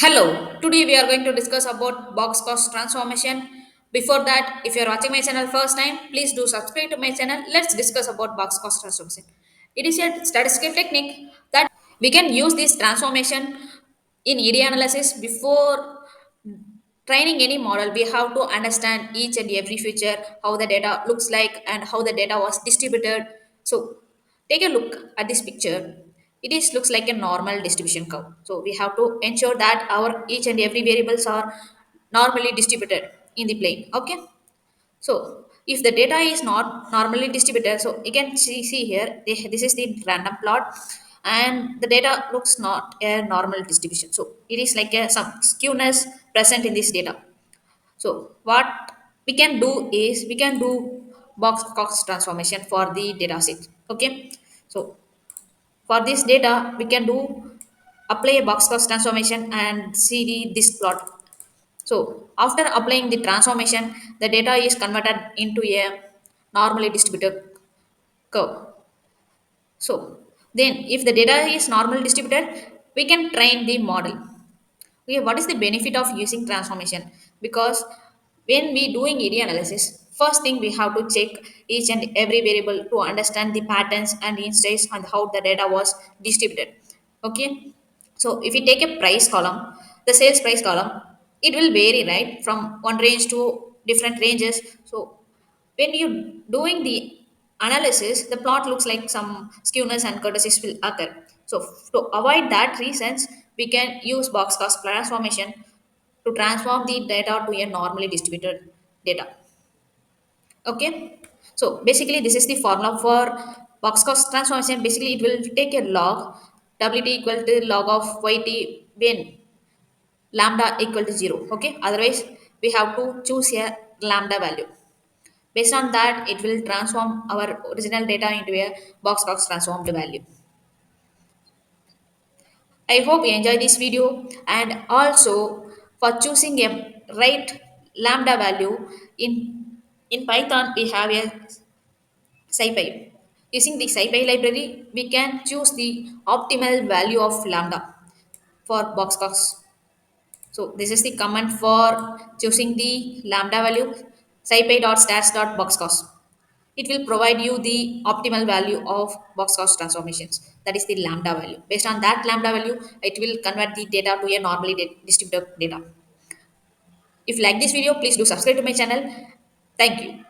Hello, today we are going to discuss about boxcox transformation. Before that, if you are watching my channel first time, please do subscribe to my channel. Let's discuss about boxcox transformation. It is a statistical technique that we can use this transformation in EDA analysis before training any model. We have to understand each and every feature, how the data looks like and how the data was distributed. So take a look at this picture. It is looks like a normal distribution curve. So we have to ensure that our each and every variables are normally distributed in the plane. Okay. So if the data is not normally distributed, so you can see here, this is the random plot and the data looks not a normal distribution. So it is like some skewness present in this data. So what we can do is we can do box cox transformation for the data set. Okay. So for this data, we can do apply a box cox transformation and see this plot. So after applying the transformation, the data is converted into a normally distributed curve. So then if the data is normally distributed, we can train the model. Okay, what is the benefit of using transformation? Because when we doing EDA analysis, first thing we have to check each and every variable to understand the patterns and insights and how the data was distributed. Okay, so if we take a price column, the sales price column, it will vary right from one range to different ranges. So when you doing the analysis, the plot looks like some skewness and curvaceous will occur. So to avoid that reasons, we can use boxcast transformation to transform the data to a normally distributed data. Okay. So basically, this is the formula for boxcast transformation. Basically, it will take a log wt equal to log of yt when lambda equal to 0. Okay. Otherwise, we have to choose a lambda value. Based on that, it will transform our original data into a boxcox transformed value. I hope you enjoy this video and also for choosing a right lambda value in Python we have a SciPy. Using the SciPy library, we can choose the optimal value of lambda for boxcox. So this is the command for choosing the lambda value scipy.stats.boxcost. It will provide you the optimal value of box cost transformations. That is the lambda value. Based on that lambda value, it will convert the data to a normally distributed data. If you like this video, please do subscribe to my channel. Thank you.